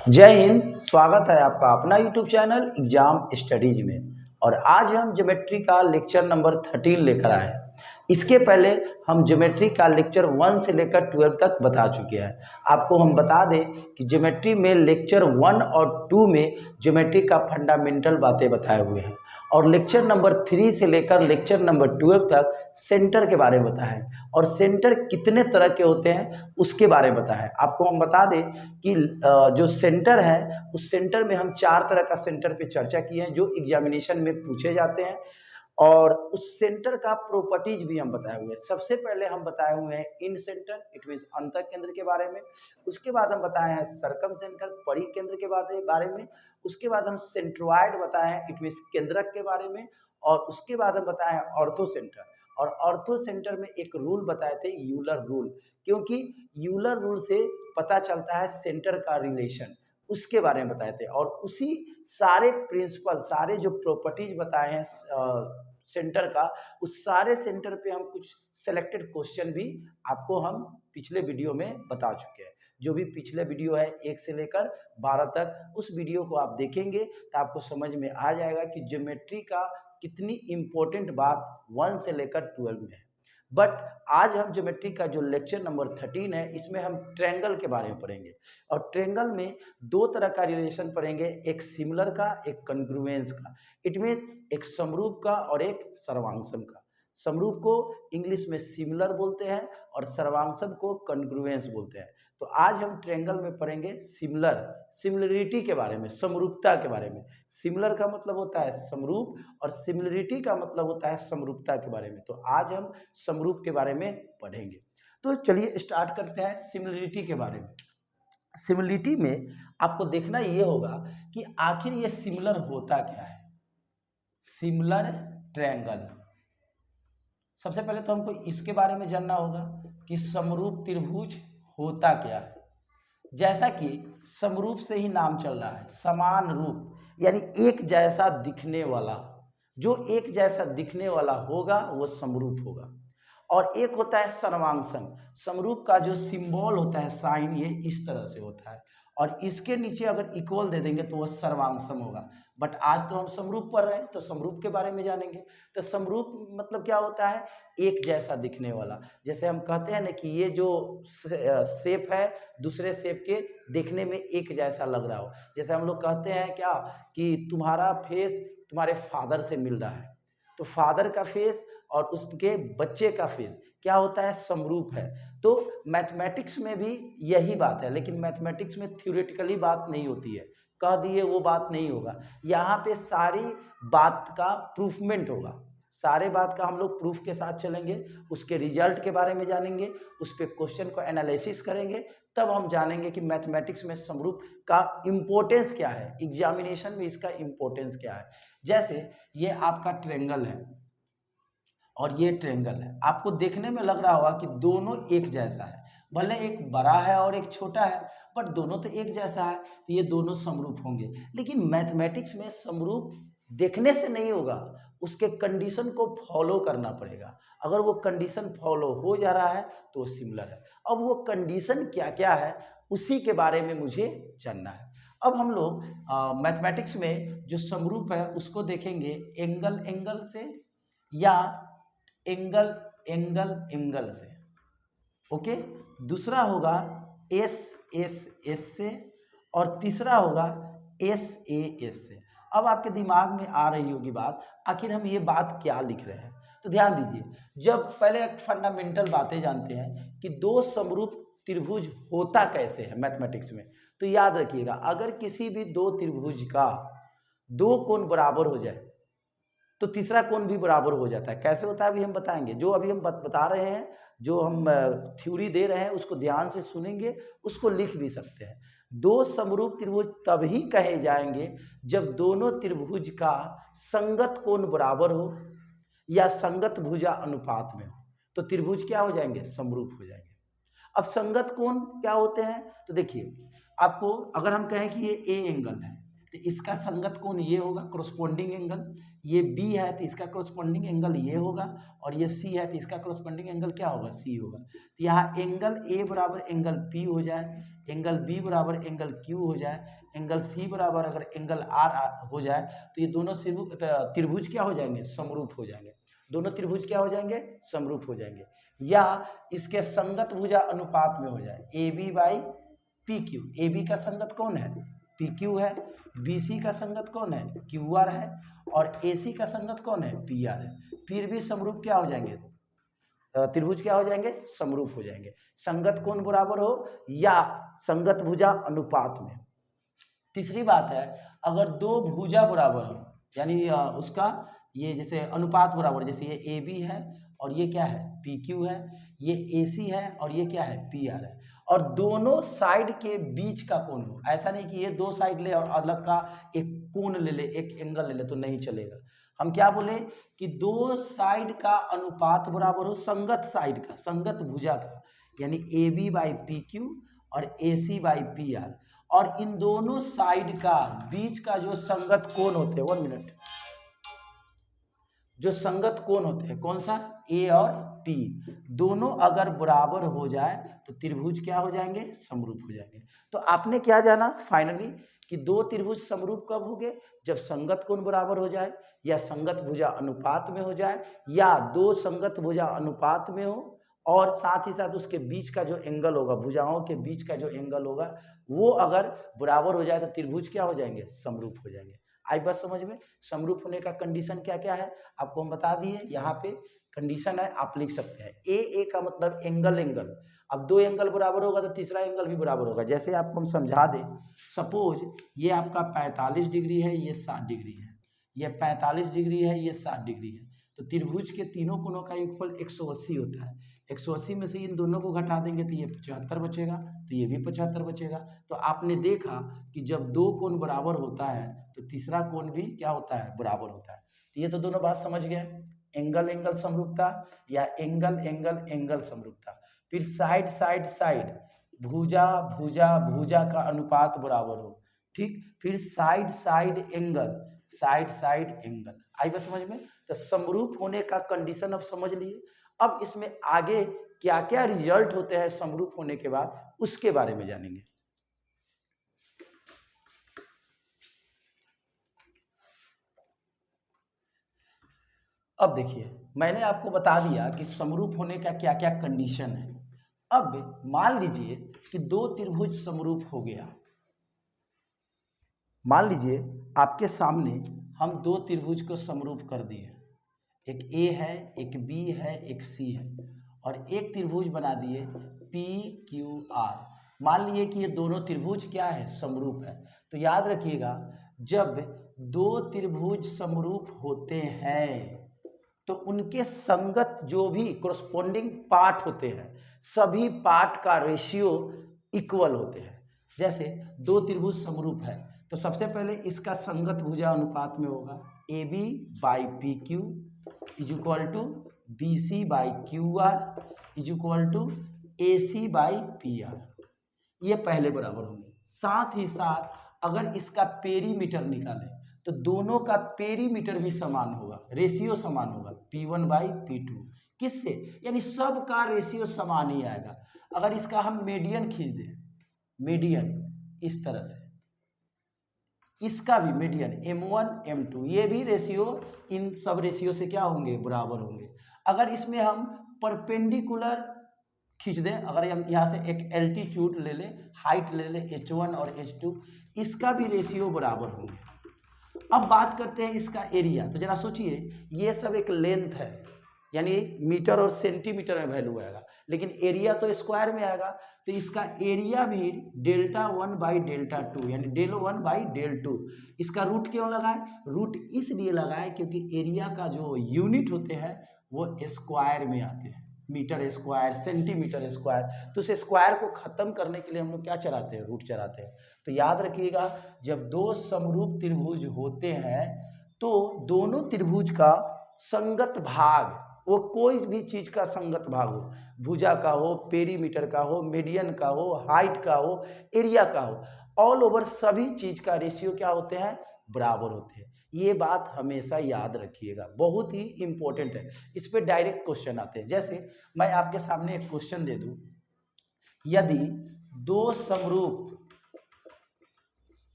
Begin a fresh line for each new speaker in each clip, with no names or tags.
जय हिंद। स्वागत है आपका अपना यूट्यूब चैनल एग्जाम स्टडीज में। और आज हम ज्योमेट्री का लेक्चर नंबर 13 लेकर आए हैं। इसके पहले हम ज्योमेट्री का लेक्चर 1 से लेकर 12 तक बता चुके हैं। आपको हम बता दें कि ज्योमेट्री में लेक्चर 1 और 2 में ज्योमेट्री का फंडामेंटल बातें बताए हुए हैं, और लेक्चर नंबर 3 से लेकर लेक्चर नंबर 12 तक सेंटर के बारे में बताया है, और सेंटर कितने तरह के होते हैं उसके बारे में बताया है। आपको हम बता दें कि जो सेंटर है उस सेंटर में हम 4 तरह का सेंटर पे चर्चा किए हैं जो एग्जामिनेशन में पूछे जाते हैं, और उस सेंटर का प्रॉपर्टीज भी हम बताए हुए हैं। सबसे पहले हम बताए हुए हैं इन सेंटर, इट मीन्स अंत केंद्र के बारे में। उसके बाद हम बताए हैं सरकम सेंटर, परिधि केंद्र के बारे में। उसके बाद हम सेंट्रोइड बताए हैं, इट मीन्स केंद्रक के बारे में। और उसके बाद हम बताए हैं ऑर्थो सेंटर, और ऑर्थो सेंटर में एक रूल बताए थे, यूलर रूल, क्योंकि यूलर रूल से पता चलता है सेंटर का रिलेशन, उसके बारे में बताए थे। और उसी सारे प्रिंसिपल, सारे जो प्रॉपर्टीज बताए हैं सेंटर का, उस सारे सेंटर पे हम कुछ सेलेक्टेड क्वेश्चन भी आपको हम पिछले वीडियो में बता चुके हैं। जो भी पिछले वीडियो है 1 से लेकर 12 तक, उस वीडियो को आप देखेंगे तो आपको समझ में आ जाएगा कि ज्योमेट्री का कितनी इम्पोर्टेंट बात 1 से लेकर 12 में है। बट आज हम ज्योमेट्री का जो लेक्चर नंबर 13 है, इसमें हम ट्रायंगल के बारे में पढ़ेंगे। और ट्रायंगल में 2 तरह का रिलेशन पढ़ेंगे, एक सिमिलर का, एक कॉन्ग्रुएंस का। इट मीन्स एक समरूप का और एक सर्वांगसम का। समरूप को इंग्लिश में सिमिलर बोलते हैं और सर्वांगसम को कॉन्ग्रुएंस बोलते हैं। तो आज हम ट्रायंगल में पढ़ेंगे सिमिलर, सिमिलरिटी के बारे में, समरूपता के बारे में। सिमिलर का मतलब होता है समरूप, और सिमिलरिटी का मतलब होता है समरूपता के बारे में। तो आज हम समरूप के बारे में पढ़ेंगे। तो चलिए स्टार्ट करते हैं सिमिलरिटी के बारे में। सिमिलरिटी में आपको देखना ये होगा कि आखिर ये सिमिलर होता क्या है। सिमिलर ट्रायंगल, सबसे पहले तो हमको इसके बारे में जानना होगा कि समरूप त्रिभुज होता क्या है। जैसा कि समरूप से ही नाम चल रहा है, समान रूप यानी एक जैसा दिखने वाला, जो एक जैसा दिखने वाला होगा वो समरूप होगा। और एक होता है सर्वांगसम, समरूप का जो सिंबल होता है, साइन, ये इस तरह से होता है, और इसके नीचे अगर इक्वल दे देंगे तो वह सर्वांगसम होगा। बट आज तो हम समरूप पढ़ रहे हैं तो समरूप के बारे में जानेंगे। तो समरूप मतलब क्या होता है, एक जैसा दिखने वाला। जैसे हम कहते हैं ना कि ये जो शेप है दूसरे शेप के देखने में एक जैसा लग रहा हो। जैसे हम लोग कहते हैं क्या कि तुम्हारा फेस तुम्हारे फादर से मिल रहा है, तो फादर का फेस और उसके बच्चे का फेस क्या होता है, समरूप है। तो मैथमेटिक्स में भी यही बात है, लेकिन मैथमेटिक्स में थ्योरेटिकली बात नहीं होती है, कह दिए वो बात नहीं होगा। यहाँ पे सारी बात का प्रूफमेंट होगा, सारे बात का हम लोग प्रूफ के साथ चलेंगे, उसके रिजल्ट के बारे में जानेंगे, उस पर क्वेश्चन को एनालिसिस करेंगे, तब हम जानेंगे कि मैथमेटिक्स में समरूप का इम्पोर्टेंस क्या है, एग्जामिनेशन में इसका इम्पोर्टेंस क्या है। जैसे ये आपका ट्रायंगल है और ये ट्रायंगल है, आपको देखने में लग रहा होगा कि दोनों एक जैसा है, भले एक बड़ा है और एक छोटा है, बट दोनों तो एक जैसा है, तो ये दोनों समरूप होंगे। लेकिन मैथमेटिक्स में समरूप देखने से नहीं होगा, उसके कंडीशन को फॉलो करना पड़ेगा। अगर वो कंडीशन फॉलो हो जा रहा है तो सिमिलर है। अब वो कंडीशन क्या क्या है उसी के बारे में मुझे जानना है। अब हम लोग मैथमेटिक्स में जो समरूप है उसको देखेंगे एंगल एंगल से, या एंगल एंगल एंगल से। ओके, दूसरा होगा एस एस एस से, और तीसरा होगा एस ए एस से। अब आपके दिमाग में आ रही होगी बात, आखिर हम ये बात क्या लिख रहे हैं। तो ध्यान दीजिए, जब पहले एक फंडामेंटल बातें जानते हैं कि दो समरूप त्रिभुज होता कैसे है मैथमेटिक्स में। तो याद रखिएगा, अगर किसी भी दो त्रिभुज का दो कोण बराबर हो जाए तो तीसरा कोण भी बराबर हो जाता है। कैसे होता है अभी हम बताएंगे, जो अभी हम बता रहे हैं, जो हम थ्योरी दे रहे हैं उसको ध्यान से सुनेंगे, उसको लिख भी सकते हैं। दो समरूप त्रिभुज तभी कहे जाएंगे जब दोनों त्रिभुज का संगत कोण बराबर हो या संगत भुजा अनुपात में हो, तो त्रिभुज क्या हो जाएंगे, समरूप हो जाएंगे। अब संगत कोण क्या होते हैं, तो देखिए, आपको अगर हम कहें कि ये ए एंगल है तो इसका संगत कोण ये होगा, कोरोस्पोंडिंग एंगल। ये बी है तो इसका करस्पॉन्डिंग एंगल ये होगा, और ये सी है तो इसका करस्पॉन्डिंग एंगल क्या होगा, सी होगा। तो यहाँ एंगल ए बराबर एंगल पी हो जाए, एंगल बी बराबर एंगल क्यू हो जाए, एंगल सी बराबर अगर एंगल आर हो जाए, तो ये दोनों त्रिभुज क्या हो जाएंगे, समरूप हो जाएंगे। दोनों त्रिभुज क्या हो जाएंगे, समरूप हो जाएंगे, या इसके संगत भुजा अनुपात में हो जाए, A B by P Q. A B का संगत कौन है, पी क्यू है, बी सी का संगत कौन है, क्यू आर है, और ए सी का संगत कौन है, पी आर है। फिर भी समरूप क्या हो जाएंगे, त्रिभुज क्या हो जाएंगे, समरूप हो जाएंगे। संगत कोण बराबर हो या संगत भुजा अनुपात में। तीसरी बात है, अगर दो भुजा बराबर हो, यानी उसका ये जैसे अनुपात बराबर, जैसे ये ए बी है और ये क्या है, पी क्यू है, ये ए सी है और ये क्या है, पी आर है, और दोनों साइड के बीच का कोण हो। ऐसा नहीं कि ये दो साइड ले और अलग का एक कोण ले ले, एक एंगल ले ले, तो नहीं चलेगा। हम क्या बोले कि दो साइड का अनुपात बराबर हो संगत साइड का, संगत भुजा का, यानी A B by P Q और A C by P R, और इन दोनों साइड का बीच का जो संगत कोण होते हैं, 1 मिनट, जो संगत कोण होते हैं कौन सा, ए और पी, दोनों अगर बराबर हो जाए तो त्रिभुज क्या हो जाएंगे, समरूप हो जाएंगे। तो आपने क्या जाना फाइनली कि दो त्रिभुज समरूप कब होंगे, जब संगत कोण बराबर हो जाए, या संगत भुजा अनुपात में हो जाए, या दो संगत भुजा अनुपात में हो, और साथ ही साथ उसके बीच का जो एंगल होगा, भुजाओं के बीच का जो एंगल होगा वो अगर बराबर हो जाए तो त्रिभुज क्या हो जाएंगे, समरूप हो जाएंगे। आई बात समझ में। समरूप होने का कंडीशन क्या क्या है आपको हम बता दिए, यहाँ पे कंडीशन है, आप लिख सकते हैं। ए का मतलब एंगल, एंगल, अब दो एंगल बराबर होगा तो तीसरा एंगल भी बराबर होगा। जैसे आपको हम समझा दें, सपोज ये आपका 45 डिग्री है, ये 60 डिग्री है, ये 45 डिग्री है, ये 60 डिग्री है, तो त्रिभुज के तीनों कोणों का योगफल 180 होता है। 180 में से इन दोनों को घटा देंगे तो ये 75 बचेगा, तो ये भी 75 बचेगा। तो आपने देखा कि जब दो कोण बराबर होता है तो तीसरा कोण भी क्या होता है, बराबर होता है। तो ये तो दोनों बात समझ गए, एंगल एंगल समरूपता या एंगल एंगल एंगल समरूपता। फिर साइड साइड साइड, भुजा भुजा भुजा का अनुपात बराबर हो, ठीक। फिर side side angle, side side angle. आई बात समझ में। तो समरूप होने का कंडीशन अब समझ लिए। अब इसमें आगे क्या क्या रिजल्ट होते हैं समरूप होने के बाद, उसके बारे में जानेंगे। अब देखिए, मैंने आपको बता दिया कि समरूप होने का क्या क्या कंडीशन है। अब मान लीजिए कि दो त्रिभुज समरूप हो गया। मान लीजिए आपके सामने हम दो त्रिभुज को समरूप कर दिए, एक ए है, एक बी है, एक सी है, और एक त्रिभुज बना दिए पी क्यू आर। मान लीजिए कि ये दोनों त्रिभुज क्या है, समरूप है। तो याद रखिएगा, जब दो त्रिभुज समरूप होते हैं तो उनके संगत जो भी कोरस्पोंडिंग पार्ट होते हैं, सभी पार्ट का रेशियो इक्वल होते हैं। जैसे दो त्रिभुज समरूप है तो सबसे पहले इसका संगत भुजा अनुपात में होगा, A B by P Q is equal to B C by Q R is equal to A C by P R, ये पहले बराबर होंगे। साथ ही साथ अगर इसका पेरीमीटर निकालें तो दोनों का पेरीमीटर भी समान होगा, रेशियो समान होगा, P1 बाई P2। किससे, यानी सब का रेशियो समान ही आएगा। अगर इसका हम मीडियन खींच दें, मीडियन इस तरह से, इसका भी मीडियन M1 M2, ये भी रेशियो इन सब रेशियो से क्या होंगे, बराबर होंगे। अगर इसमें हम परपेंडिकुलर खींच दें, अगर हम यहाँ से एक एल्टीट्यूड ले लें, हाइट ले लें H1 और H2, इसका भी रेशियो बराबर होंगे। अब बात करते हैं इसका एरिया। तो जरा सोचिए, ये सब एक लेंथ है, यानी मीटर और सेंटीमीटर में वैल्यू आएगा, लेकिन एरिया तो स्क्वायर में आएगा। तो इसका एरिया भी डेल्टा 1 बाई डेल्टा 2, यानी डेल 1 बाई डेल 2। इसका रूट क्यों लगाए, रूट इसलिए लगाए क्योंकि एरिया का जो यूनिट होते हैं वो स्क्वायर में आते हैं, मीटर स्क्वायर, सेंटीमीटर स्क्वायर। तो उस स्क्वायर को खत्म करने के लिए हम लोग क्या चलाते हैं, रूट चलाते हैं। तो याद रखिएगा, जब दो समरूप त्रिभुज होते हैं तो दोनों त्रिभुज का संगत भाग, वो कोई भी चीज का संगत भाग हो, भुजा का हो, पेरीमीटर का हो, मीडियन का हो, हाइट का हो, एरिया का हो, ऑल ओवर सभी चीज का रेशियो क्या होते हैं, बराबर होते हैं। ये बात हमेशा याद रखिएगा, बहुत ही इंपॉर्टेंट है। इस पे डायरेक्ट क्वेश्चन आते हैं। जैसे मैं आपके सामने एक क्वेश्चन दे दूं, यदि दो समरूप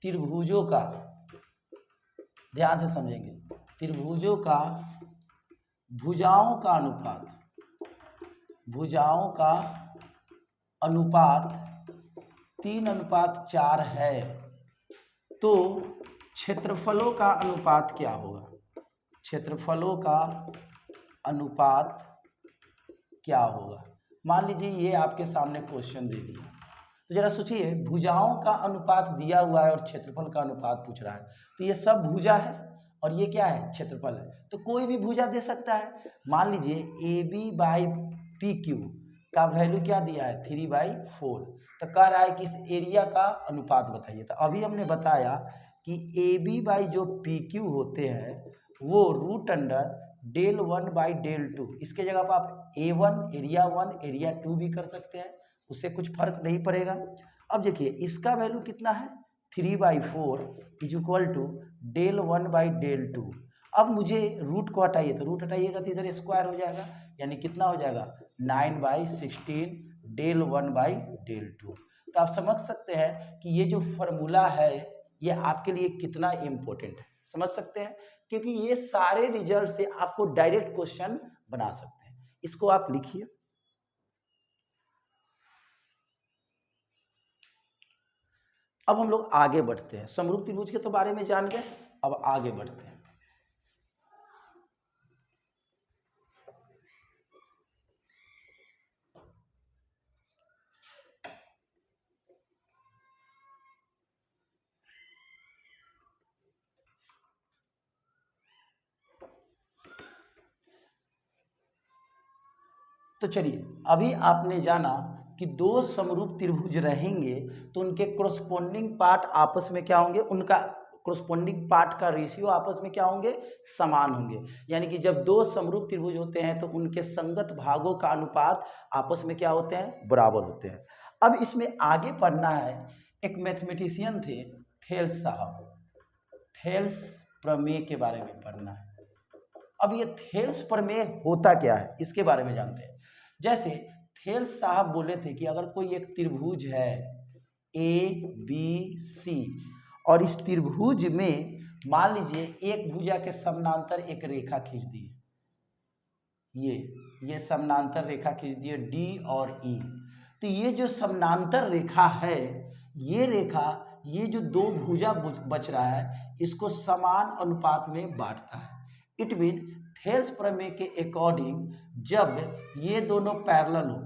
त्रिभुजों का, ध्यान से समझेंगे, त्रिभुजों का भुजाओं का अनुपात 3:4 है, तो क्षेत्रफलों का अनुपात क्या होगा? क्षेत्रफलों का अनुपात क्या होगा? मान लीजिए ये आपके सामने क्वेश्चन दे दिया, तो जरा सोचिए, भुजाओं का अनुपात दिया हुआ है और क्षेत्रफल का अनुपात पूछ रहा है, तो ये सब भुजा है और ये क्या है? क्षेत्रफल है। तो कोई भी भुजा दे सकता है। मान लीजिए AB/PQ का वैल्यू क्या दिया है? 3/4। तो कह रहा है कि इस एरिया का अनुपात बताइए। तो अभी हमने बताया कि AB जो PQ होते हैं वो √del1/del2, इसके जगह पर आप A1 एरिया 1 एरिया 2 भी कर सकते हैं, उससे कुछ फर्क नहीं पड़ेगा। अब देखिए इसका वैल्यू कितना है? 3/4 = del1/del2। अब मुझे रूट को हटाइए, तो रूट हटाइएगा तो इधर स्क्वायर हो जाएगा, यानी कितना हो जाएगा? 9/16 del1/del2। तो आप समझ सकते हैं कि ये जो फॉर्मूला है ये आपके लिए कितना इम्पोर्टेंट है, समझ सकते हैं, क्योंकि ये सारे रिजल्ट से आपको डायरेक्ट क्वेश्चन बना सकते हैं। इसको आप लिखिए। अब हम लोग आगे बढ़ते हैं। समरूप त्रिभुज के तो बारे में जान गए, अब आगे बढ़ते हैं। तो चलिए, अभी आपने जाना कि दो समरूप त्रिभुज रहेंगे तो उनके कोरस्पोंडिंग पार्ट आपस में क्या होंगे? उनका कोरस्पोंडिंग पार्ट का रेशियो आपस में क्या होंगे? समान होंगे। यानी कि जब दो समरूप त्रिभुज होते हैं तो उनके संगत भागों का अनुपात आपस में क्या होते हैं? बराबर होते हैं। अब इसमें आगे पढ़ना है, एक मैथमेटिशियन थे थेल्स साहब, थेल्स प्रमेय के बारे में पढ़ना है। अब ये थेल्स प्रमेय होता क्या है इसके बारे में जानते हैं। जैसे थेल्स साहब बोले थे कि अगर कोई एक त्रिभुज है ABC और इस त्रिभुज में मान लीजिए एक भुजा के समानांतर एक रेखा खींच दी, ये समानांतर रेखा खींच दी D और E, तो ये जो समानांतर रेखा है, ये रेखा, ये जो दो भुजा बच रहा है इसको समान अनुपात में बांटता है। इट मीन थेल्स प्रमेय के अकॉर्डिंग जब ये दोनों पैरेलल हो,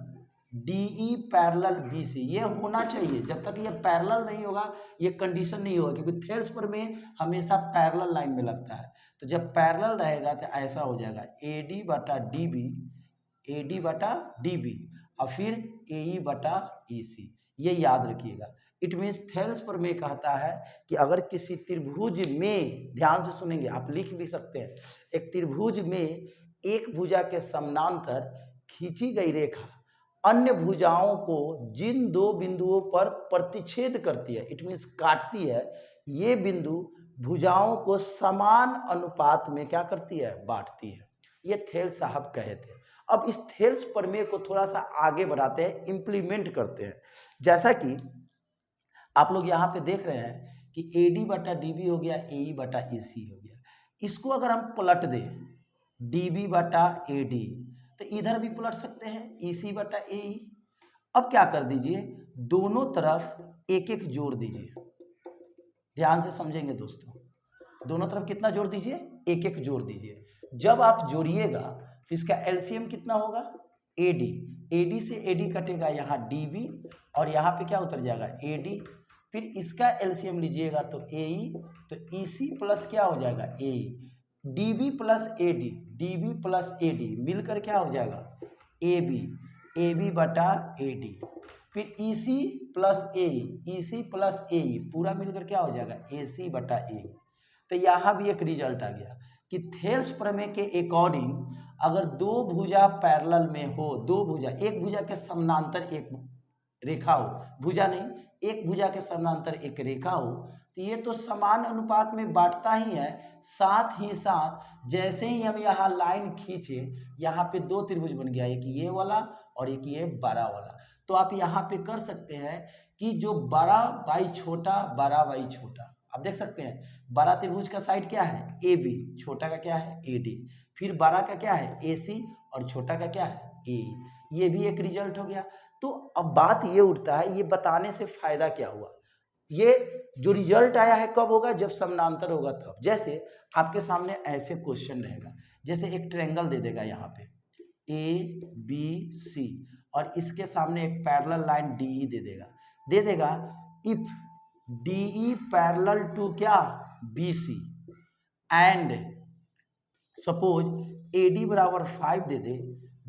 DE पैरेलल BC, ये होना चाहिए। जब तक ये पैरेलल नहीं होगा ये कंडीशन नहीं होगा, क्योंकि थेल्स प्रमेय हमेशा पैरेलल लाइन में लगता है। तो जब पैरेलल रहेगा तो ऐसा हो जाएगा AD/DB और फिर AE/EC, ये याद रखिएगा। इट मीन्स थेल्स प्रमेय कहता है कि अगर किसी त्रिभुज में, ध्यान से सुनेंगे, आप लिख भी सकते हैं, एक त्रिभुज में एक भुजा के समानांतर खींची गई रेखा अन्य भुजाओं को जिन दो बिंदुओं पर प्रतिच्छेद करती है, इट मीन्स काटती है, ये बिंदु भुजाओं को समान अनुपात में क्या करती है? बांटती है। ये थेल्स साहब कहे थे। अब इस थेल्स प्रमेय को थोड़ा सा आगे बढ़ाते हैं, इंप्लीमेंट करते हैं। जैसा कि आप लोग यहाँ पे देख रहे हैं कि AD/DB हो गया, AE/EC हो गया। इसको अगर हम पलट दें DB/AD, तो इधर भी पलट सकते हैं EC/AE। अब क्या कर दीजिए, दोनों तरफ एक एक जोड़ दीजिए। ध्यान से समझेंगे दोस्तों, दोनों तरफ कितना जोड़ दीजिए? एक एक जोड़ दीजिए। जब आप जोड़िएगा तो इसका एलसीएम कितना होगा? AD से AD कटेगा, यहाँ DB और यहाँ पे क्या उतर जाएगा? AD। फिर इसका एलसीएम लीजिएगा तो AE, तो EC प्लस क्या हो जाएगा? AE। DB प्लस AD मिलकर क्या हो जाएगा? AB/AD। फिर EC प्लस AE पूरा मिलकर क्या हो जाएगा? AC/AE। तो यहाँ भी एक रिजल्ट आ गया कि थेल्स प्रमेय के अकॉर्डिंग अगर दो भुजा पैरेलल में हो, दो भुजा, एक भुजा के समानांतर एक रेखा हो, भुजा नहीं, एक भुजा के समानांतर एक रेखा हो तो ये तो समान अनुपात में बांटता ही है। साथ ही साथ जैसे ही हम यहाँ लाइन खींचे, यहाँ पे दो त्रिभुज बन गया, एक ये वाला और एक ये बड़ा वाला। तो आप यहाँ पे कर सकते हैं कि जो बड़ा बाई छोटा, बड़ा बाई छोटा, आप देख सकते हैं बड़ा त्रिभुज का साइड क्या है ए बी, छोटा का क्या है ए डी, फिर बड़ा का क्या है ए सी और छोटा का क्या है ए। ये भी एक रिजल्ट हो गया। तो अब बात ये उठता है, ये बताने से फायदा क्या हुआ, ये जो रिजल्ट आया है कब होगा, जब समानांतर होगा तब। जैसे आपके सामने ऐसे क्वेश्चन रहेगा, जैसे एक ट्रायंगल दे देगा यहाँ पे ए बी सी और इसके सामने एक पैरेलल लाइन डी ई दे देगा if D E parallel to क्या B C and suppose A D बराबर 5 दे दे,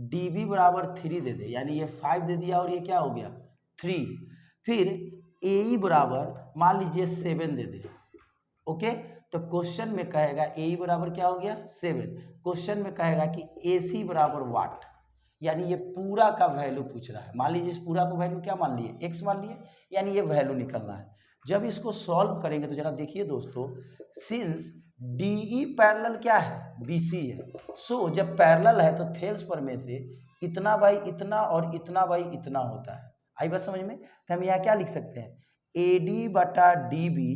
डी बी बराबर 3 दे दे, यानी ये 5 दे दिया और ये क्या हो गया 3, फिर ए ई बराबर मान लीजिए 7 दे दे। ओके, तो क्वेश्चन में कहेगा ए ई बराबर क्या हो गया 7, क्वेश्चन में कहेगा कि ए सी बराबर वाट, यानी ये पूरा का वैल्यू पूछ रहा है। मान लीजिए इस पूरा का वैल्यू क्या मान लिए एक्स मान लिए, यानी ये वैल्यू निकलना है। जब इसको सॉल्व करेंगे तो जरा देखिए दोस्तों, सिंस डी ई पैरेलल क्या है बी सी है, सो जब पैरेलल है तो थेल्स पर में से इतना बाई इतना और इतना बाई इतना होता है। आई बात समझ में, तो हम यहाँ क्या लिख सकते हैं ए डी बटा D B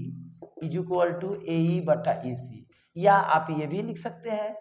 is equal to A E बटा ए सी, या आप ये भी लिख सकते हैं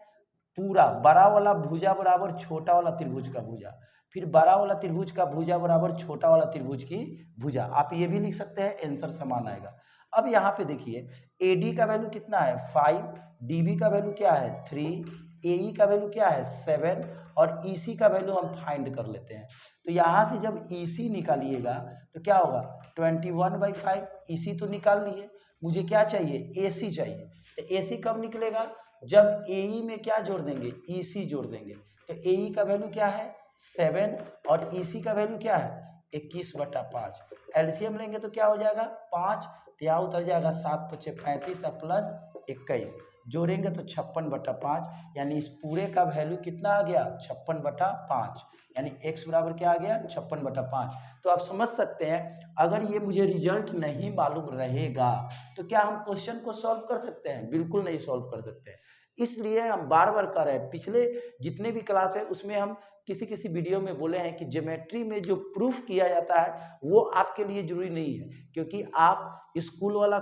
पूरा बड़ा वाला भुजा बराबर छोटा वाला त्रिभुज का भुजा, फिर बड़ा वाला त्रिभुज का भुजा बराबर छोटा वाला त्रिभुज की भुजा, आप ये भी लिख सकते हैं, आंसर समान आएगा। अब यहाँ पे देखिए ए डी का वैल्यू कितना है 5, डी बी का वैल्यू क्या है 3, ए ई का वैल्यू क्या है 7 और ई सी का वैल्यू हम फाइंड कर लेते हैं। तो यहाँ से जब ई सी निकालिएगा तो क्या होगा 21/5, ई सी तो निकाल लिए, मुझे क्या चाहिए ए सी चाहिए। तो ए सी कब निकलेगा, जब ए ई में क्या जोड़ देंगे ई सी जोड़ देंगे। तो ए ई का वैल्यू क्या है 7 और ई सी का वैल्यू क्या है 21/5, एलसीएम लेंगे तो क्या हो जाएगा 5, तो यहाँ उतर जाएगा 7 × 5 = 35 प्लस 21, जोड़ेंगे तो 56/5, यानी इस पूरे का वैल्यू कितना आ गया 56/5, यानी x बराबर क्या आ गया 56/5। तो आप समझ सकते हैं अगर ये मुझे रिजल्ट नहीं मालूम रहेगा तो क्या हम क्वेश्चन को सॉल्व कर सकते हैं, बिल्कुल नहीं सॉल्व कर सकते हैं। इसलिए हम बार बार कर रहे हैं, पिछले जितने भी क्लास है उसमें हम किसी वीडियो में बोले हैं कि ज्योमेट्री में जो प्रूफ किया जाता है वो आपके लिए जरूरी नहीं है, क्योंकि आप स्कूल वाला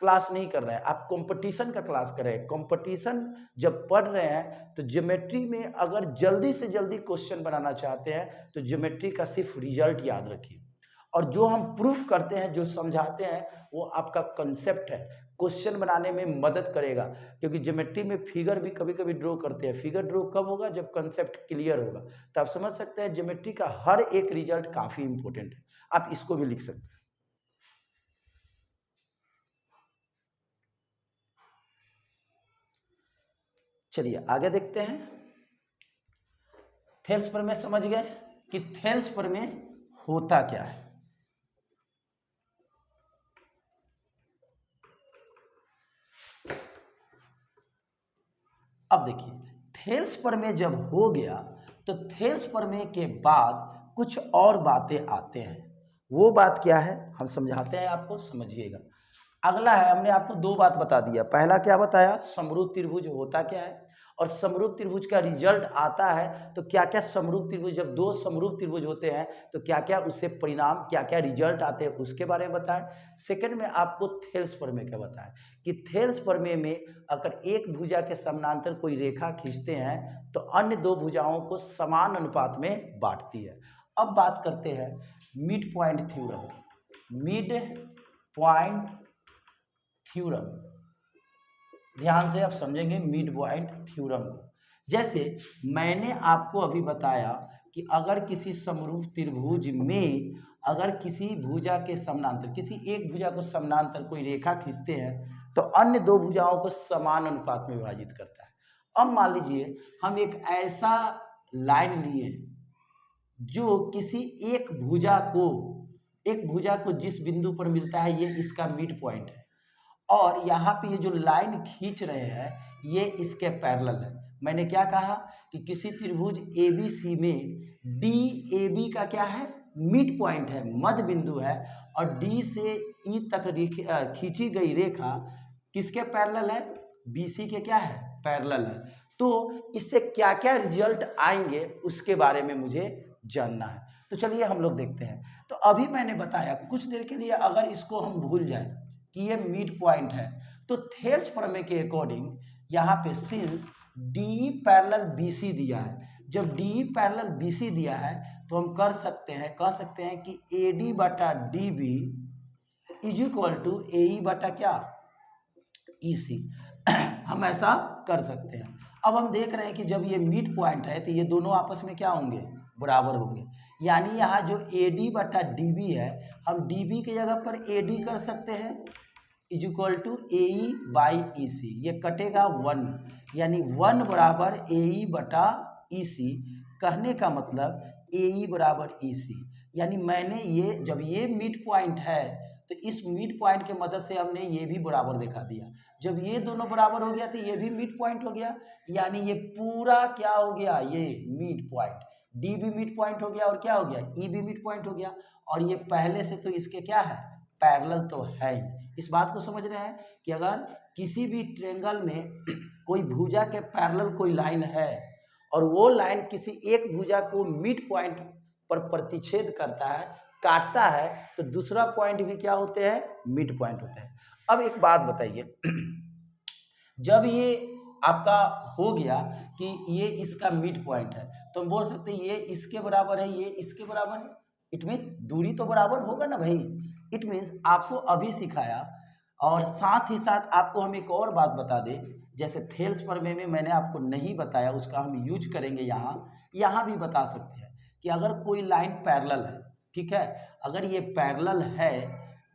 क्लास नहीं कर रहे हैं, आप कंपटीशन का क्लास कर रहे हैं। कंपटीशन जब पढ़ रहे हैं तो ज्योमेट्री में अगर जल्दी से जल्दी क्वेश्चन बनाना चाहते हैं तो ज्योमेट्री का सिर्फ रिजल्ट याद रखिए, और जो हम प्रूफ करते हैं जो समझाते हैं वो आपका कंसेप्ट है, क्वेश्चन बनाने में मदद करेगा। क्योंकि ज्योमेट्री में फिगर भी कभी कभी ड्रॉ करते हैं, फिगर ड्रॉ कब होगा जब कंसेप्ट क्लियर होगा। तो आप समझ सकते हैं ज्योमेट्री का हर एक रिजल्ट काफ़ी इंपॉर्टेंट है, आप इसको भी लिख सकते हैं। चलिए आगे देखते हैं। थेल्स प्रमेय समझ गए कि थेल्स प्रमेय होता क्या है। अब देखिए थेल्स प्रमेय जब हो गया तो थेल्स प्रमेय के बाद कुछ और बातें आते हैं। वो बात क्या है हम समझाते हैं आपको, समझिएगा। अगला है, हमने आपको दो बात बता दिया। पहला क्या बताया, समरूप त्रिभुज होता क्या है, और समरूप त्रिभुज का रिजल्ट आता है तो क्या क्या समरूप त्रिभुज, जब दो समरूप त्रिभुज होते हैं तो क्या क्या उससे परिणाम, क्या क्या रिजल्ट आते हैं उसके बारे में बताएं। सेकंड में आपको थेल्स प्रमेय का बताएं कि थेल्स प्रमेय में अगर एक भुजा के समानांतर कोई रेखा खींचते हैं तो अन्य दो भुजाओं को समान अनुपात में बांटती है। अब बात करते हैं mid point theorem. Mid point theorem, ध्यान से आप समझेंगे मिड पॉइंट थ्योरम को। जैसे मैंने आपको अभी बताया कि अगर किसी समरूप त्रिभुज में अगर किसी भुजा के समानांतर, किसी एक भुजा को समानांतर कोई रेखा खींचते हैं तो अन्य दो भुजाओं को समान अनुपात में विभाजित करता है। अब मान लीजिए हम एक ऐसा लाइन लिए जो किसी एक भुजा को जिस बिंदु पर मिलता है ये इसका मिड पॉइंट है, और यहाँ पे ये जो लाइन खींच रहे हैं ये इसके पैरेलल है। मैंने क्या कहा कि किसी त्रिभुज ABC में DAB का क्या है मिड पॉइंट है, मध्य बिंदु है, और डी से ई तक खींची गई रेखा किसके पैरेलल है? बीसी के क्या है? पैरेलल है। तो इससे क्या क्या रिजल्ट आएंगे उसके बारे में मुझे जानना है। तो चलिए हम लोग देखते हैं। तो अभी मैंने बताया कुछ देर के लिए अगर इसको हम भूल जाए कि ये मिड पॉइंट है, तो थेल्स प्रमेय के अकॉर्डिंग यहाँ पे सिंस डी पैरेलल बीसी दिया है, जब डी पैरेलल बीसी दिया है तो हम कह सकते हैं कि ए डी बटा D B is equal to A E बटा क्या? ई सी। हम ऐसा कर सकते हैं। अब हम देख रहे हैं कि जब ये मिड पॉइंट है तो ये दोनों आपस में क्या होंगे? बराबर होंगे। यानी यहाँ जो ए डी बटा डी बी है, हम डी बी की जगह पर ए डी कर सकते हैं is equal to A E by E C. ये कटेगा 1, यानी 1 बराबर ए ई बटा ई सी। कहने का मतलब ए ई बराबर ई सी। यानी मैंने ये जब ये मिड पॉइंट है तो इस मिड पॉइंट के मदद से हमने ये भी बराबर दिखा दिया। जब ये दोनों बराबर हो गया तो ये भी मिड पॉइंट हो गया। यानी ये पूरा क्या हो गया? ये मिड पॉइंट, डी भी मिड पॉइंट हो गया और क्या हो गया? ई भी मिड पॉइंट हो गया। और ये पहले से तो इसके क्या है? पैरेलल तो है ही। इस बात को समझ रहे हैं कि अगर किसी भी ट्रायंगल में कोई भुजा के पैरेलल कोई लाइन है और वो लाइन किसी एक भुजा को मिड पॉइंट पर प्रतिच्छेद करता है, काटता है, तो दूसरा पॉइंट भी क्या होते हैं? मिड पॉइंट होते हैं। अब एक बात बताइए, जब ये आपका हो गया कि ये इसका मिड पॉइंट है तो हम बोल सकते हैं ये इसके बराबर है, ये इसके बराबर है। इट मीन्स दूरी तो बराबर होगा ना भाई। इट मीन्स आपको अभी सिखाया और साथ ही साथ आपको हम एक और बात बता दें, जैसे थेल्स प्रमेय में मैंने आपको नहीं बताया, उसका हम यूज करेंगे यहाँ भी बता सकते हैं कि अगर कोई लाइन पैरेलल है, ठीक है, अगर ये पैरेलल है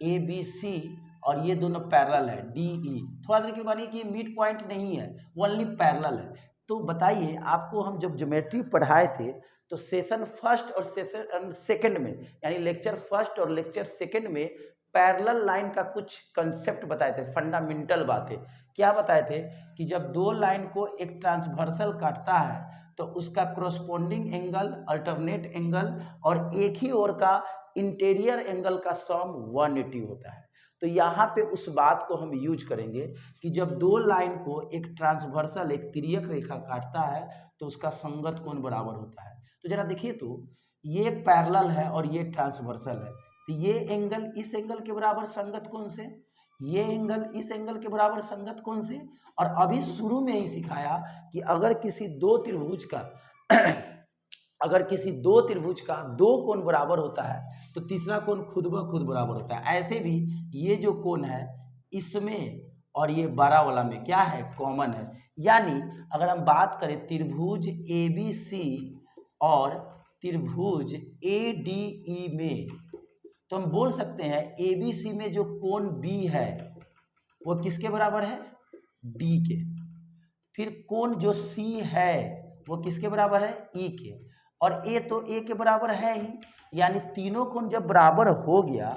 ए बी सी और ये दोनों पैरेलल है डी ई, थोड़ा देर के मानिए कि ये मिड पॉइंट नहीं है, ओनली पैरेलल है। तो बताइए, आपको हम जब ज्योमेट्री पढ़ाए थे तो सेशन फर्स्ट और सेशन सेकंड में, यानी लेक्चर फर्स्ट और लेक्चर सेकंड में पैरेलल लाइन का कुछ कंसेप्ट बताए थे, फंडामेंटल बातें। क्या बताए थे कि जब दो लाइन को एक ट्रांसवर्सल काटता है तो उसका क्रोस्पोंडिंग एंगल, अल्टरनेट एंगल और एक ही ओर का इंटीरियर एंगल का सम 180 होता है। तो यहाँ पे उस बात को हम यूज करेंगे कि जब दो लाइन को एक ट्रांसवर्सल, एक तिर्यक रेखा काटता है तो उसका संगत कोण बराबर होता है। तो जरा देखिए, तो ये पैरेलल है और ये ट्रांसवर्सल है, तो ये एंगल इस एंगल के बराबर संगत कोण से, ये एंगल इस एंगल के बराबर संगत कोण से। और अभी शुरू में ही सिखाया कि अगर किसी दो त्रिभुज का दो कोण बराबर होता है तो तीसरा कोण खुद ब खुद बराबर होता है। ऐसे भी ये जो कोण है इसमें और ये बड़ा वाला में क्या है? कॉमन है। यानी अगर हम बात करें त्रिभुज ए बी सी और त्रिभुज ए डी ई में, तो हम बोल सकते हैं ए बी सी में जो कोण बी है वो किसके बराबर है? डी के। फिर कोण जो सी है वो किसके बराबर है? ई के। और ए तो ए के बराबर है ही, यानी तीनों कोण जब बराबर हो गया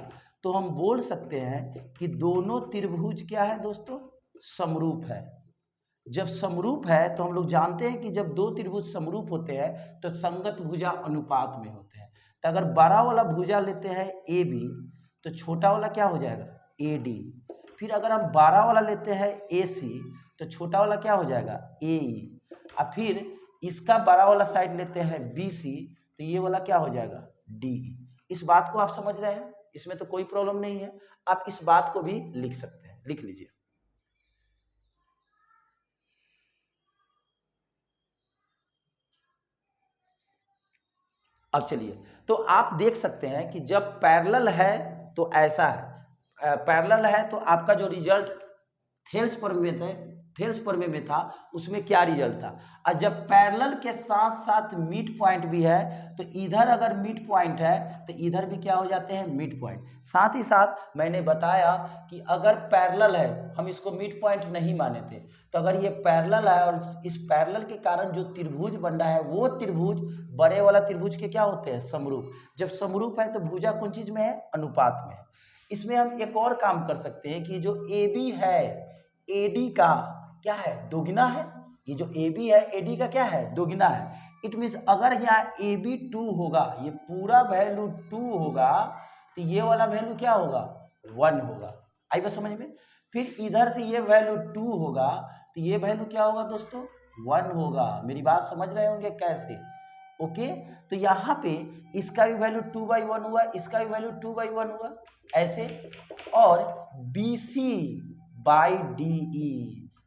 तो हम बोल सकते हैं कि दोनों त्रिभुज क्या है दोस्तों? समरूप है। जब समरूप है तो हम लोग जानते हैं कि जब दो त्रिभुज समरूप होते हैं तो संगत भुजा अनुपात में होते हैं। तो अगर बड़ा वाला भुजा लेते हैं ए बी तो छोटा वाला क्या हो जाएगा? A D. फिर अगर हम बड़ा वाला लेते हैं ए सी तो छोटा वाला क्या हो जाएगा? ए ई। और फिर इसका बड़ा वाला साइड लेते हैं बी सी तो ये वाला क्या हो जाएगा? D E. इस बात को आप समझ रहे हैं, इसमें तो कोई प्रॉब्लम नहीं है। आप इस बात को भी लिख सकते हैं, लिख लीजिए। अब चलिए, तो आप देख सकते हैं कि जब पैरेलल है तो ऐसा है, पैरेलल है तो आपका जो रिजल्ट थेल्स प्रमेय में था उसमें क्या रिजल्ट था। और जब पैरेलल के साथ साथ मिड पॉइंट भी है तो इधर अगर मिड पॉइंट है तो इधर भी क्या हो जाते हैं? Mid point. साथ ही साथ मैंने बताया कि अगर पैरेलल है, हम इसको मिड पॉइंट नहीं माने थे, तो अगर ये पैरेलल है और इस पैरेलल के कारण जो त्रिभुज बन रहा है वो त्रिभुज बड़े वाला त्रिभुज के क्या होते हैं? समरूप। जब समरूप है तो भुजा कौन चीज में है? अनुपात में है। इसमें हम एक और काम कर सकते हैं कि जो ए बी है AD का क्या है? दोगुना है। ये जो AB है AD का क्या है? दोगुना है। इट मीन्स अगर यहाँ AB 2 होगा, ये पूरा वैल्यू 2 होगा, तो ये वाला वैल्यू क्या होगा, 1 होगा। आई बात समझ में। फिर इधर से ये वैल्यू 2 होगा, तो ये वैल्यू क्या होगा दोस्तों, 1 होगा। मेरी बात समझ रहे होंगे कैसे, ओके। तो यहाँ पे इसका भी वैल्यू 2/1 हुआ, इसका भी वैल्यू 2/1 हुआ, ऐसे। और BC बाई DE,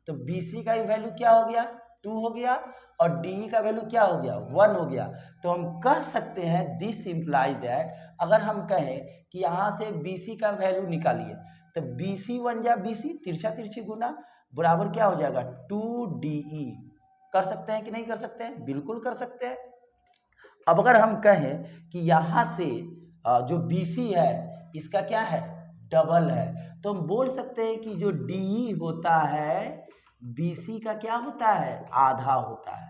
तो BC का भी वैल्यू क्या हो गया, 2 हो गया, और DE का वैल्यू क्या हो गया, 1 हो गया। तो हम कह सकते हैं दिस इम्प्लाइज दैट, अगर हम कहें कि यहाँ से BC का वैल्यू निकालिए, तो BC 1 जा BC, तिरछा तिरछी गुना, बराबर क्या हो जाएगा 2DE। कर सकते हैं कि नहीं कर सकते हैं, बिल्कुल कर सकते हैं। अब अगर हम कहें कि यहाँ से जो BC है इसका क्या है, डबल है, तो हम बोल सकते हैं कि जो DE होता है BC का क्या होता है, आधा होता है।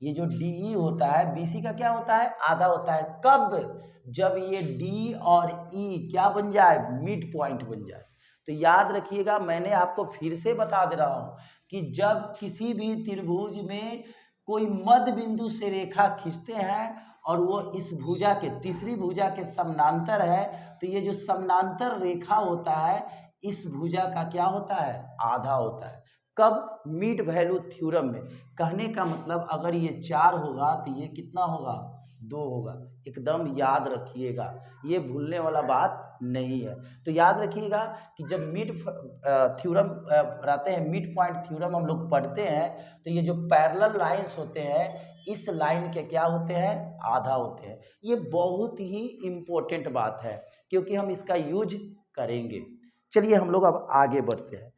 ये जो DE होता है BC का क्या होता है, आधा होता है। कब, जब ये D और E क्या बन जाए, मिड पॉइंट बन जाए। तो याद रखिएगा, मैंने आपको फिर से बता दे रहा हूं कि जब किसी भी त्रिभुज में कोई मध्य बिंदु से रेखा खींचते हैं और वो इस भुजा के, तीसरी भुजा के समानांतर है, तो ये जो समानांतर रेखा होता है इस भुजा का क्या होता है, आधा होता है। कब, मिड वैल्यू थ्योरम में। कहने का मतलब अगर ये 4 होगा तो ये कितना होगा, 2 होगा। एकदम याद रखिएगा, ये भूलने वाला बात नहीं है। तो याद रखिएगा कि जब मिड थ्योरम रहते हैं, मिड पॉइंट थ्योरम हम लोग पढ़ते हैं, तो ये जो पैरेलल लाइंस होते हैं इस लाइन के क्या होते हैं, आधा होते हैं। ये बहुत ही इम्पोर्टेंट बात है क्योंकि हम इसका यूज करेंगे। चलिए हम लोग अब आगे बढ़ते हैं।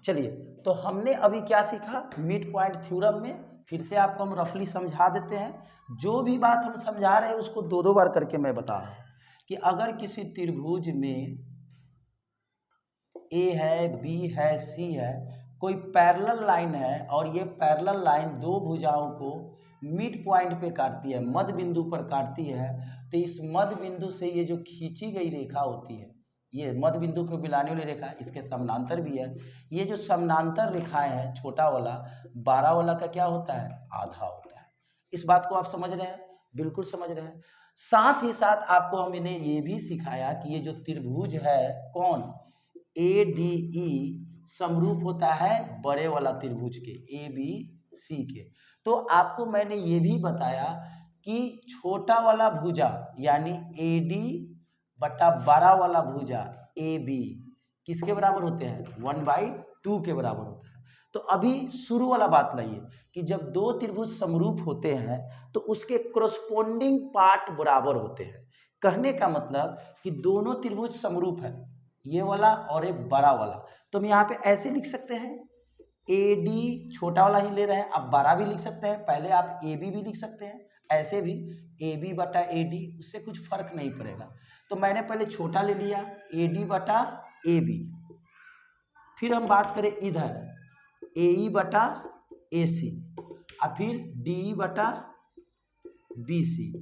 चलिए, तो हमने अभी क्या सीखा मिड पॉइंट थ्योरम में, फिर से आपको हम रफली समझा देते हैं। जो भी बात हम समझा रहे हैं उसको 2-2 बार करके मैं बता रहा हूँ कि अगर किसी त्रिभुज में A है, B है, C है, कोई पैरेलल लाइन है और ये पैरेलल लाइन दो भुजाओं को मिड पॉइंट पे काटती है, मध्य बिंदु पर काटती है, तो इस मध्य बिंदु से ये जो खींची गई रेखा होती है, ये मध्य बिंदु को मिलाने वाली रेखा, इसके समानांतर भी है। ये जो समानांतर रेखाएं हैं, छोटा वाला 12 वाला का क्या होता है, आधा होता है। इस बात को आप समझ रहे हैं, बिल्कुल समझ रहे हैं। साथ ही साथ आपको हमने ये भी सिखाया कि ये जो त्रिभुज है कौन, ADE समरूप होता है बड़े वाला त्रिभुज के, ABC के। तो आपको मैंने ये भी बताया कि छोटा वाला भुजा यानी AD बटा बड़ा वाला भुजा AB किसके बराबर होते हैं, 1/2 के बराबर होता है। तो अभी शुरू वाला बात लाइए कि जब दो त्रिभुज समरूप होते हैं तो उसके कोरस्पोंडिंग पार्ट बराबर होते हैं। कहने का मतलब कि दोनों त्रिभुज समरूप है, ये वाला और एक बड़ा वाला, तो हम यहाँ पे ऐसे लिख सकते हैं, AD छोटा वाला ही ले रहे हैं, आप बड़ा भी लिख सकते हैं, पहले आप AB भी लिख सकते हैं, ऐसे भी AB बटा AD, उससे कुछ फर्क नहीं पड़ेगा। तो मैंने पहले छोटा ले लिया AD बटा AB, फिर हम बात करें इधर AE बटा AC, और फिर DE बटा BC।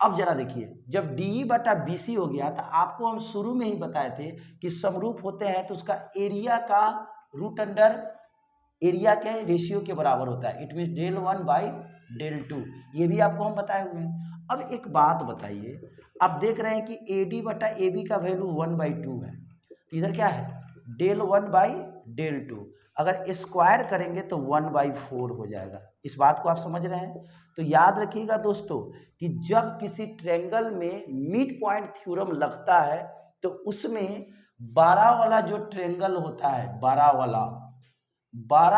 अब जरा देखिए, जब DE बटा BC हो गया तो आपको हम शुरू में ही बताए थे कि समरूप होते हैं तो उसका एरिया का रूट अंडर एरिया के रेशियो के बराबर होता है, इट मीन del1/del2, ये भी आपको हम बताए हुए हैं। अब एक बात बताइए, आप देख रहे हैं कि AD बटा AB का वैल्यू 1/2 है, तो इधर क्या है del1/del2, अगर स्क्वायर करेंगे तो 1/4 हो जाएगा। इस बात को आप समझ रहे हैं। तो याद रखिएगा दोस्तों कि जब किसी ट्रायंगल में मिड पॉइंट थ्योरम लगता है तो उसमें 12 वाला जो ट्रायंगल होता है, 12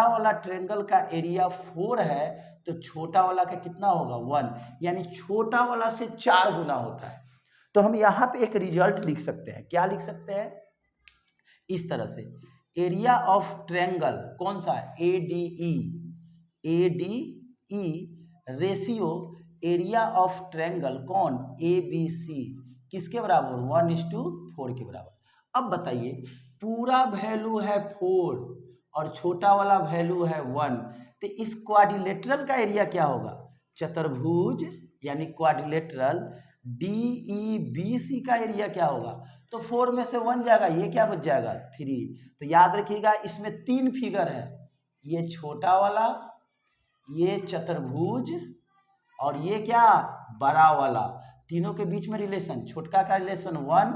वाला ट्रायंगल का एरिया 4 है, तो छोटा वाला का कितना होगा 1, यानी छोटा वाला से 4 गुना होता है। तो हम यहाँ पे एक रिजल्ट लिख सकते हैं, क्या लिख सकते हैं, इस तरह से, एरिया ऑफ ट्रायंगल कौन सा, ADE ratio area of triangle कौन, ABC किसके बराबर, 1:4 के बराबर। अब बताइए, पूरा वैल्यू है 4 और छोटा वाला वैल्यू है 1, तो इस क्वाड्रिलेटरल का एरिया क्या होगा, चतुर्भुज यानी क्वाड्रिलेटरल DEBC का एरिया क्या होगा, तो 4 में से 1 जाएगा, ये क्या बच जाएगा 3। तो याद रखिएगा इसमें 3 फिगर है, ये छोटा वाला, ये चतुर्भुज, और ये क्या बड़ा वाला। तीनों के बीच में रिलेशन, छोटका का रिलेशन 1,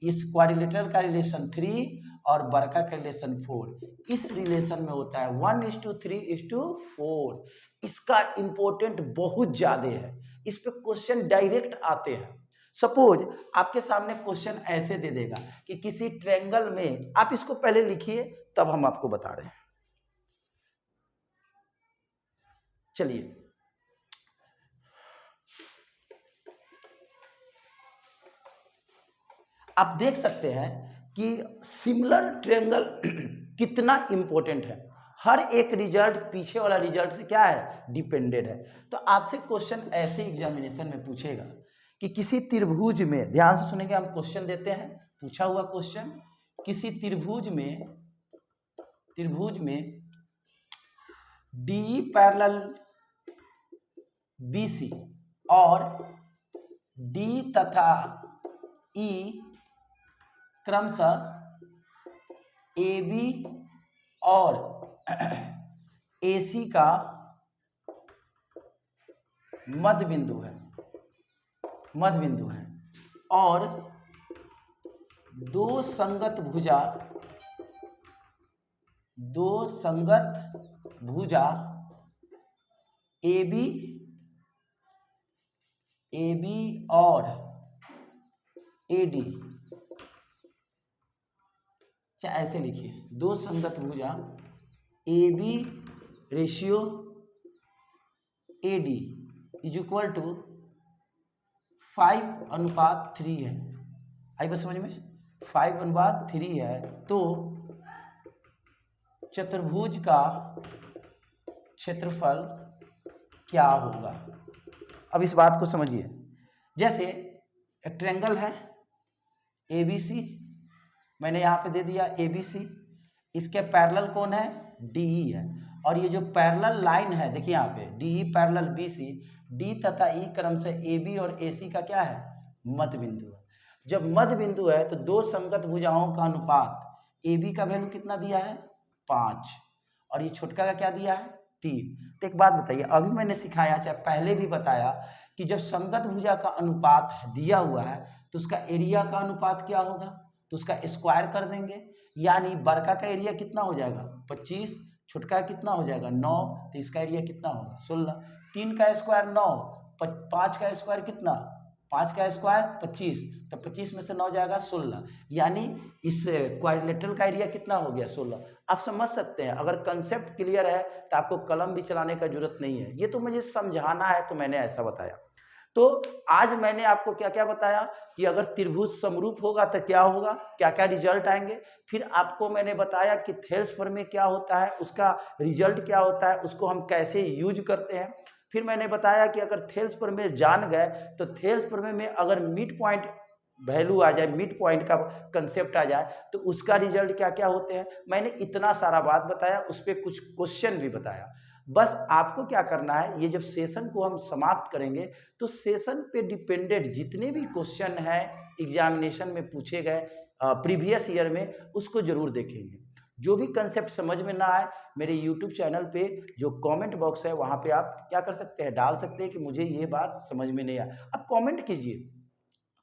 इस क्वाड्रिलेटरल का रिलेशन 3 और बड़का का रिलेशन 4। इस रिलेशन में होता है 1:3:4। इसका इंपॉर्टेंट बहुत ज्यादा है, इस पे क्वेश्चन डायरेक्ट आते हैं। सपोज आपके सामने क्वेश्चन ऐसे दे देगा कि किसी ट्रायंगल में, आप इसको पहले लिखिए तब हम आपको बता रहे हैं। चलिए आप देख सकते हैं कि सिमिलर ट्रायंगल कितना इंपॉर्टेंट है। हर एक रिजल्ट पीछे वाला रिजल्ट से क्या है, डिपेंडेड है। तो आपसे क्वेश्चन ऐसे एग्जामिनेशन में पूछेगा कि किसी त्रिभुज में, ध्यान से सुनेंगे, हम क्वेश्चन देते हैं, पूछा हुआ क्वेश्चन, किसी त्रिभुज में डी पैरेलल BC और डी तथा ई क्रमशः AB और AC का मध्य बिंदु है, और दो संगत भुजा AB और AD, चाहे ऐसे लिखिए, दो संगत भुजा AB ratio AD is equal to 5:3 है। आई बस समझ में, 5:3 है। तो चतुर्भुज का क्षेत्रफल क्या होगा। अब इस बात को समझिए, जैसे एक ट्रायंगल है ABC, मैंने यहाँ पे दे दिया ABC, इसके पैरेलल कौन है, DE है, और ये जो पैरेलल लाइन है देखिए यहाँ पे DE पैरेलल BC, D तथा E क्रम से AB और AC का क्या है, मध्य बिंदु है। जब मध्य बिंदु है तो दो संगत भुजाओं का अनुपात, AB का वैल्यू कितना दिया है 5, और ये छोटका का क्या दिया है 3। तो एक बात बताइए, अभी मैंने सिखाया, चाहे पहले भी बताया, कि जब संगत भुजा का अनुपात दिया हुआ है तो उसका एरिया का अनुपात क्या होगा, तो उसका स्क्वायर कर देंगे। यानी बड़का का एरिया कितना हो जाएगा 25, छोटका कितना हो जाएगा 9, तो इसका एरिया कितना होगा 16। 3 का स्क्वायर 9, 5 का स्क्वायर कितना, 5 का स्क्वायर 25, तो 25 में से 9 जाएगा 16, यानी इस क्वाड्रिलेटरल का एरिया कितना हो गया 16। आप समझ सकते हैं, अगर कंसेप्ट क्लियर है तो आपको कलम भी चलाने का जरूरत नहीं है, ये तो मुझे समझाना है तो मैंने ऐसा बताया। तो आज मैंने आपको क्या क्या बताया कि अगर त्रिभुज समरूप होगा तो क्या होगा, क्या क्या रिजल्ट आएंगे। फिर आपको मैंने बताया कि थेल्स प्रमेय क्या होता है, उसका रिजल्ट क्या होता है, उसको हम कैसे यूज करते हैं। फिर मैंने बताया कि अगर थेल्स प्रमेय जान गए तो थेल्स प्रमेय में अगर मिड पॉइंट वैल्यू आ जाए, मिड पॉइंट का कंसेप्ट आ जाए तो उसका रिजल्ट क्या क्या होते हैं। मैंने इतना सारा बात बताया, उस पर कुछ क्वेश्चन भी बताया। बस आपको क्या करना है, ये जब सेशन को हम समाप्त करेंगे तो सेशन पे डिपेंडेड जितने भी क्वेश्चन हैं एग्जामिनेशन में पूछे गए प्रीवियस ईयर में, उसको जरूर देखेंगे। जो भी कंसेप्ट समझ में ना आए, मेरे यूट्यूब चैनल पे जो कमेंट बॉक्स है वहाँ पे आप क्या कर सकते हैं, डाल सकते हैं कि मुझे ये बात समझ में नहीं आया। आप कमेंट कीजिए,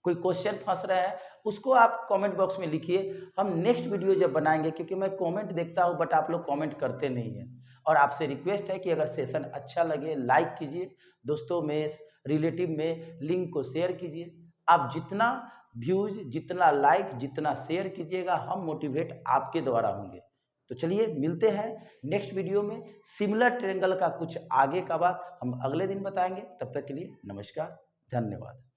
कोई क्वेश्चन फंस रहा है उसको आप कमेंट बॉक्स में लिखिए। हम नेक्स्ट वीडियो जब बनाएंगे, क्योंकि मैं कमेंट देखता हूँ बट आप लोग कमेंट करते नहीं हैं, और आपसे रिक्वेस्ट है कि अगर सेशन अच्छा लगे लाइक कीजिए, दोस्तों में रिलेटिव में लिंक को शेयर कीजिए। आप जितना व्यूज, जितना लाइक, जितना शेयर कीजिएगा, हम मोटिवेट आपके द्वारा होंगे। तो चलिए मिलते हैं नेक्स्ट वीडियो में। सिमिलर ट्रायंगल का कुछ आगे का बात हम अगले दिन बताएंगे। तब तक के लिए नमस्कार, धन्यवाद।